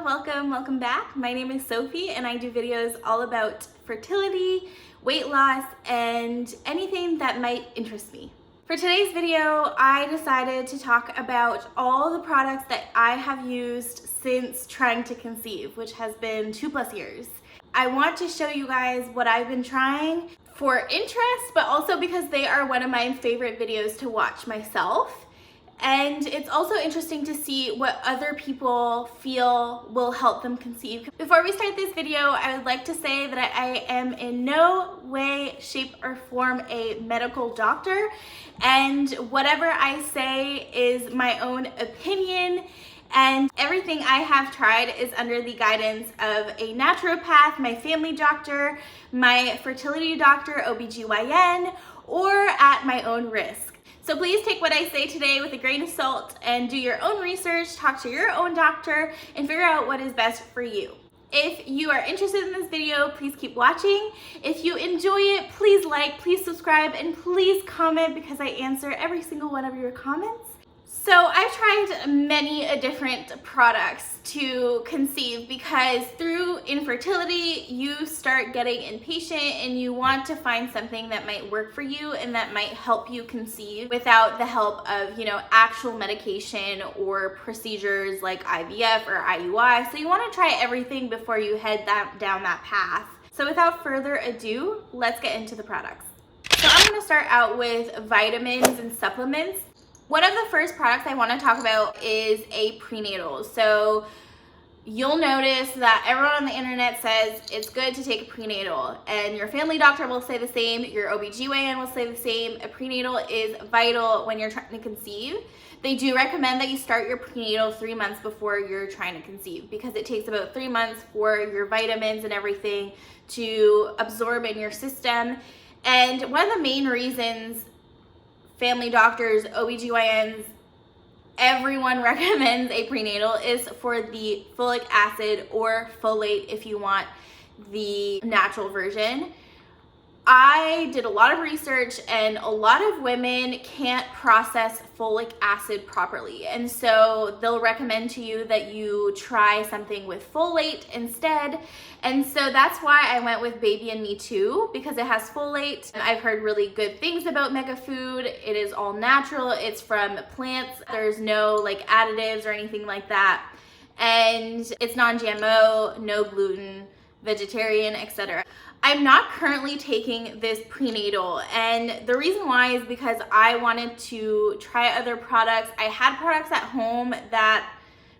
welcome back. My name is Sophie and I do videos all about fertility, weight loss, and anything that might interest me. For today's video, I decided to talk about all the products that I have used since trying to conceive, which has been 2+ years. I want to show you guys what I've been trying for interest, but also because they are one of my favorite videos to watch myself. And it's also interesting to see what other people feel will help them conceive. Before we start this video, I would like to say that I am in no way, shape, or form a medical doctor. And whatever I say is my own opinion. And everything I have tried is under the guidance of a naturopath, my family doctor, my fertility doctor, OBGYN, or at my own risk. So please take what I say today with a grain of salt and do your own research, talk to your own doctor, and figure out what is best for you. If you are interested in this video, please keep watching. If you enjoy it, please like, please subscribe, and please comment because I answer every single one of your comments. So I've tried many different products to conceive because through infertility, you start getting impatient and you want to find something that might work for you and that might help you conceive without the help of, actual medication or procedures like IVF or IUI. So you want to try everything before you head down that path. So without further ado, let's get into the products. So I'm going to start out with vitamins and supplements. One of the first products I want to talk about is a prenatal. So you'll notice that everyone on the internet says it's good to take a prenatal, and your family doctor will say the same, your OBGYN will say the same. A prenatal is vital when you're trying to conceive. They do recommend that you start your prenatal 3 months before you're trying to conceive because it takes about 3 months for your vitamins and everything to absorb in your system. And one of the main reasons family doctors, OBGYNs, everyone recommends a prenatal is for the folic acid or folate if you want the natural version. I did a lot of research and a lot of women can't process folic acid properly. And so they'll recommend to you that you try something with folate instead. And so that's why I went with Baby and Me Too, because it has folate. I've heard really good things about Mega Food. It is all natural. It's from plants. There's no additives or anything like that. And it's non-GMO, no gluten, vegetarian, etc. I'm not currently taking this prenatal, and the reason why is because I wanted to try other products. I had products at home that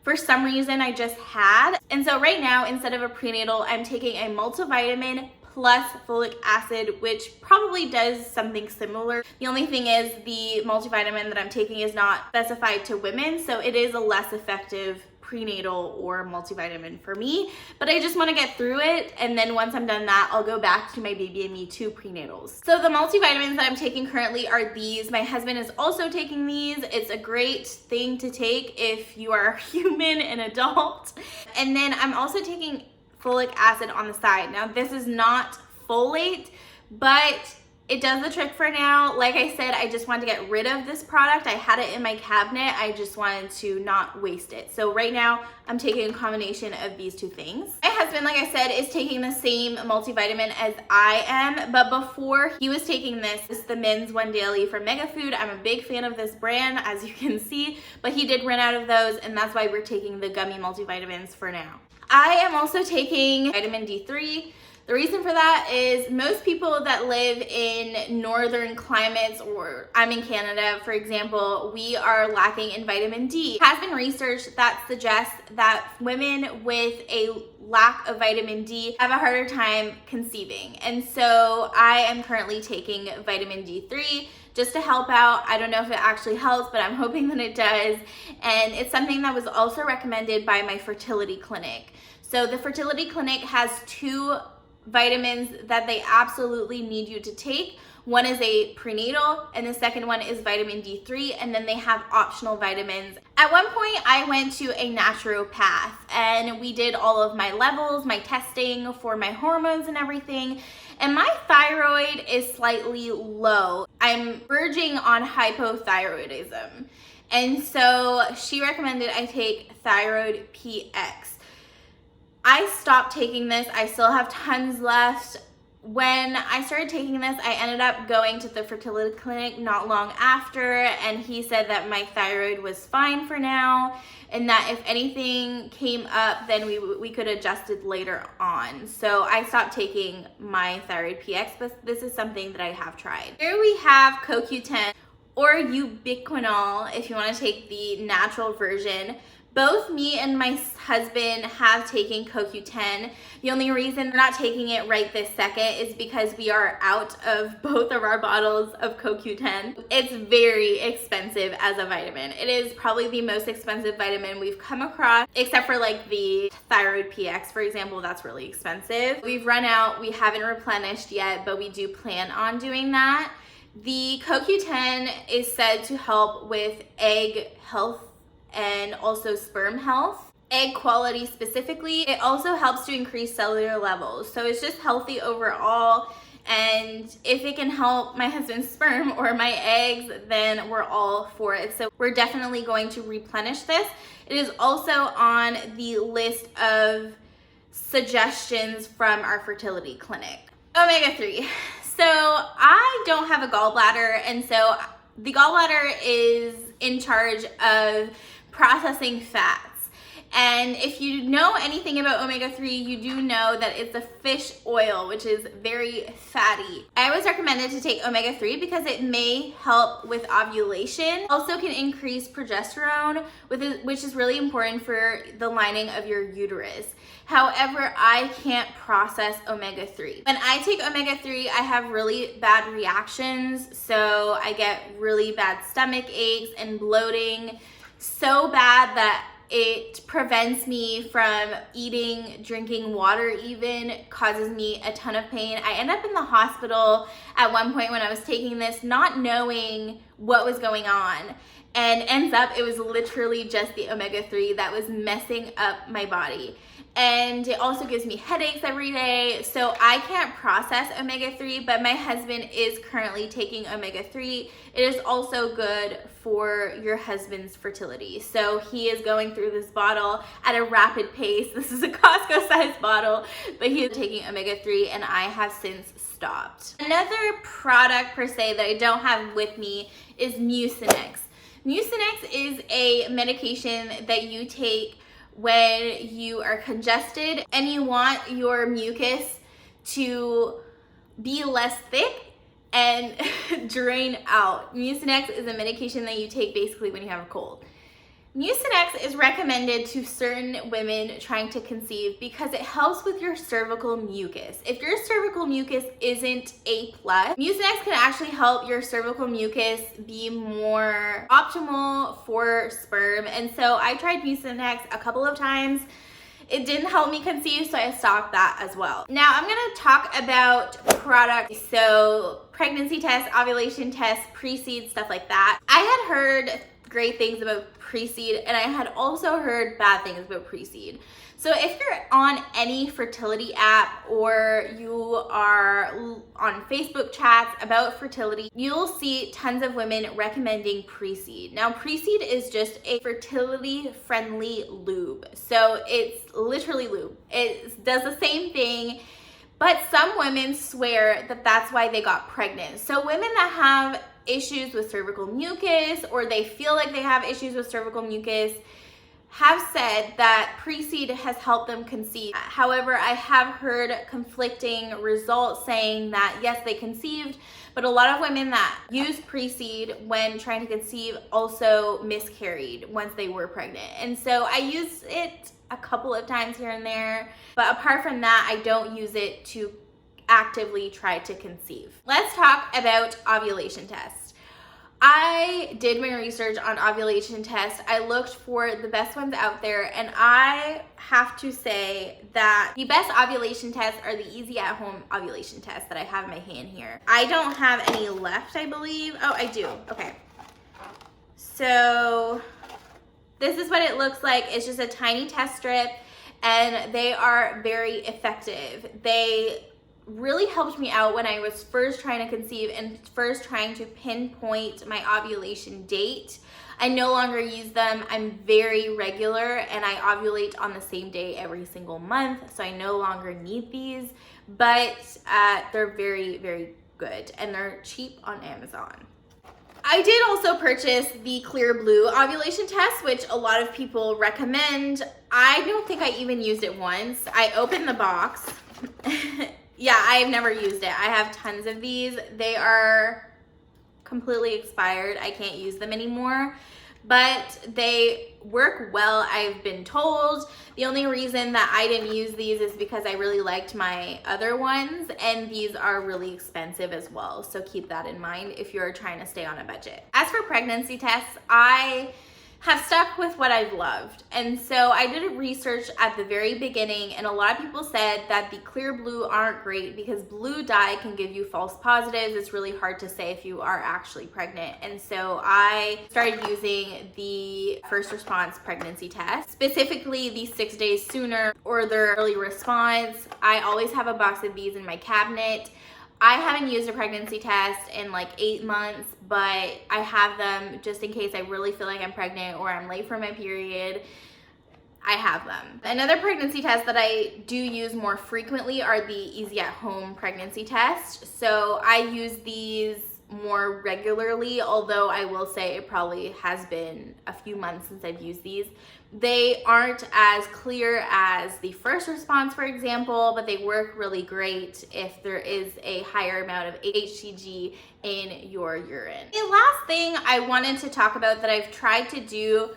for some reason I just had. And so right now, instead of a prenatal, I'm taking a multivitamin plus folic acid, which probably does something similar. The only thing is the multivitamin that I'm taking is not specified to women, so it is a less effective prenatal or multivitamin for me, but I just want to get through it, and then once I'm done that, I'll go back to my Baby and Me Too prenatals. So the multivitamins that I'm taking currently are these. My husband is also taking these. It's a great thing to take if you are human and adult. And then I'm also taking folic acid on the side. Now this is not folate, but it does the trick for now. Like I said, I just wanted to get rid of this product. I had it in my cabinet. I just wanted to not waste it. So right now, I'm taking a combination of these two things. My husband, like I said, is taking the same multivitamin as I am, but before he was taking this is the Men's One Daily from Mega Food. I'm a big fan of this brand, as you can see, but he did run out of those, and that's why we're taking the gummy multivitamins for now. I am also taking vitamin D3. The reason for that is most people that live in northern climates, or I'm in Canada, for example, we are lacking in vitamin D. It has been researched that suggests that women with a lack of vitamin D have a harder time conceiving. And so I am currently taking vitamin D3 just to help out. I don't know if it actually helps, but I'm hoping that it does. And it's something that was also recommended by my fertility clinic. So the fertility clinic has 2 vitamins that they absolutely need you to take. One is a prenatal and the second one is vitamin D3, and then they have optional vitamins. At one point I went to a naturopath and we did all of my levels, my testing for my hormones and everything, and my thyroid is slightly low. I'm verging on hypothyroidism, and so she recommended I take thyroid PX. I stopped taking this. I still have tons left. When I started taking this, I ended up going to the fertility clinic not long after, and he said that my thyroid was fine for now, and that if anything came up, then we could adjust it later on. So I stopped taking my thyroid PX, but this is something that I have tried. Here we have CoQ10 or ubiquinol if you want to take the natural version. Both me and my husband have taken CoQ10. The only reason we're not taking it right this second is because we are out of both of our bottles of CoQ10. It's very expensive as a vitamin. It is probably the most expensive vitamin we've come across, except for like the thyroid PX, for example. That's really expensive. We've run out. We haven't replenished yet, but we do plan on doing that. The CoQ10 is said to help with egg health and also sperm health, egg quality specifically. It also helps to increase cellular levels. So it's just healthy overall. And if it can help my husband's sperm or my eggs, then we're all for it. So we're definitely going to replenish this. It is also on the list of suggestions from our fertility clinic. Omega-3. So I don't have a gallbladder, and so the gallbladder is in charge of processing fats. And if you know anything about omega-3, you do know that it's a fish oil, which is very fatty. I always recommend it to take omega-3 because it may help with ovulation. Also can increase progesterone, which is really important for the lining of your uterus. However, I can't process omega-3. When I take omega-3, I have really bad reactions. So I get really bad stomach aches and bloating, so bad that it prevents me from eating, drinking water even, causes me a ton of pain. I end up in the hospital at one point when I was taking this, not knowing what was going on. And ends up, it was literally just the omega-3 that was messing up my body. And it also gives me headaches every day. So I can't process omega-3, but my husband is currently taking omega-3. It is also good for your husband's fertility. So he is going through this bottle at a rapid pace. This is a Costco-sized bottle, but he is taking omega-3, and I have since stopped. Another product per se that I don't have with me is Mucinex. Mucinex is a medication that you take when you are congested and you want your mucus to be less thick and drain out. Mucinex is a medication that you take basically when you have a cold. Mucinex is recommended to certain women trying to conceive because it helps with your cervical mucus. If your cervical mucus isn't A+, Mucinex can actually help your cervical mucus be more optimal for sperm. And so I tried Mucinex a couple of times. It didn't help me conceive, so I stopped that as well. Now I'm gonna talk about products. So pregnancy tests, ovulation tests, pre-seed, stuff like that. I had heard great things about pre-seed, and I had also heard bad things about pre-seed. So if you're on any fertility app or you are on Facebook chats about fertility, you'll see tons of women recommending pre-seed. Now pre-seed is just a fertility friendly lube. So it's literally lube. It does the same thing, but some women swear that that's why they got pregnant. So women that have issues with cervical mucus, or they feel like they have issues with cervical mucus, have said that pre-seed has helped them conceive. However, I have heard conflicting results saying that yes, they conceived, but a lot of women that use pre-seed when trying to conceive also miscarried once they were pregnant. And so I use it a couple of times here and there, but apart from that, I don't use it to actively try to conceive. Let's talk about ovulation tests. I did my research on ovulation tests. I looked for the best ones out there, and I have to say that the best ovulation tests are the easy at home ovulation tests that I have in my hand here. I don't have any left, I believe. Oh, I do. Okay. So this is what it looks like. It's just a tiny test strip, and they are very effective. They really helped me out when I was first trying to conceive and first trying to pinpoint my ovulation date. I no longer use them. I'm very regular and I ovulate on the same day every single month, so I no longer need these, but they're very, very good and they're cheap on Amazon. I did also purchase the Clear Blue ovulation test, which a lot of people recommend. I don't think I even used it once. I opened the box. Yeah, I've never used it. I have tons of these. They are completely expired. I can't use them anymore, but they work well, I've been told. The only reason that I didn't use these is because I really liked my other ones, and these are really expensive as well, so keep that in mind if you're trying to stay on a budget. As for pregnancy tests, I have stuck with what I've loved, and so I did a research at the very beginning, and a lot of people said that the Clear Blue aren't great because blue dye can give you false positives. It's really hard to say if you are actually pregnant, and so I started using the first response pregnancy test, specifically the 6 days sooner or their early response. I always have a box of these in my cabinet. I haven't used a pregnancy test in like 8 months, but I have them just in case I really feel like I'm pregnant or I'm late for my period. I have them. Another pregnancy test that I do use more frequently are the Easy at Home pregnancy tests. So I use these more regularly, although I will say it probably has been a few months since I've used these. They aren't as clear as the first response, for example, but they work really great if there is a higher amount of HCG in your urine. The last thing I wanted to talk about that I've tried to do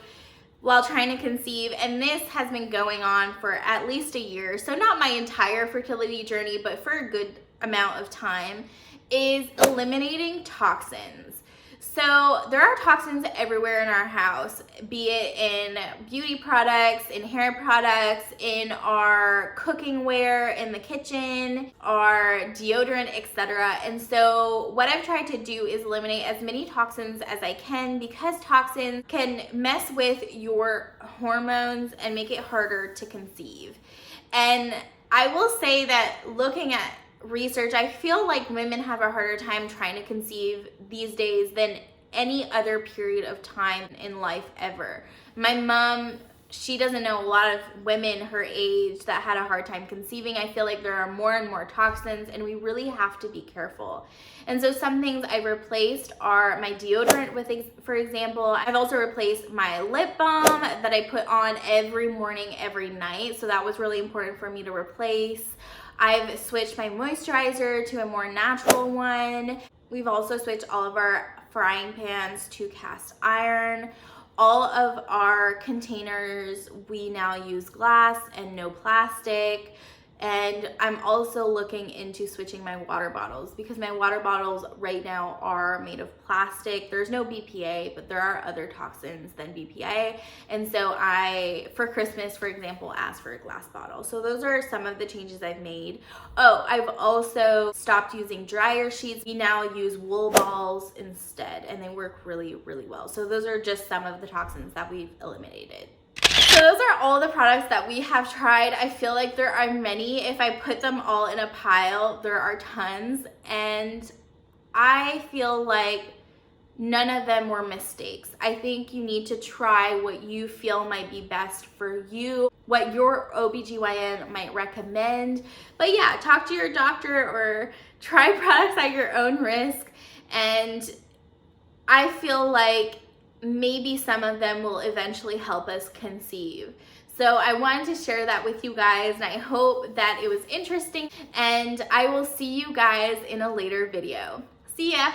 while trying to conceive, and this has been going on for at least a year, so not my entire fertility journey, but for a good amount of time, is eliminating toxins. So there are toxins everywhere in our house, be it in beauty products, in hair products, in our cooking ware in the kitchen, our deodorant, etc. And so what I've tried to do is eliminate as many toxins as I can, because toxins can mess with your hormones and make it harder to conceive. And I will say that looking at research, I feel like women have a harder time trying to conceive these days than any other period of time in life ever. My mom, she doesn't know a lot of women her age that had a hard time conceiving. I feel like there are more and more toxins and we really have to be careful. And so some things I've replaced are my deodorant with, for example. I've also replaced my lip balm that I put on every morning, every night. So that was really important for me to replace. I've switched my moisturizer to a more natural one. We've also switched all of our frying pans to cast iron. All of our containers, we now use glass and no plastic. And I'm also looking into switching my water bottles, because my water bottles right now are made of plastic. There's no BPA, but there are other toxins than BPA. And so I, for Christmas, for example, asked for a glass bottle. So those are some of the changes I've made. Oh, I've also stopped using dryer sheets. We now use wool balls instead, and they work really, really well. So those are just some of the toxins that we've eliminated. So those are all the products that we have tried. I feel like there are many. If I put them all in a pile, there are tons. And I feel like none of them were mistakes. I think you need to try what you feel might be best for you, what your OBGYN might recommend. But yeah, talk to your doctor or try products at your own risk. And I feel like maybe some of them will eventually help us conceive. So I wanted to share that with you guys, and I hope that it was interesting, and I will see you guys in a later video. See ya!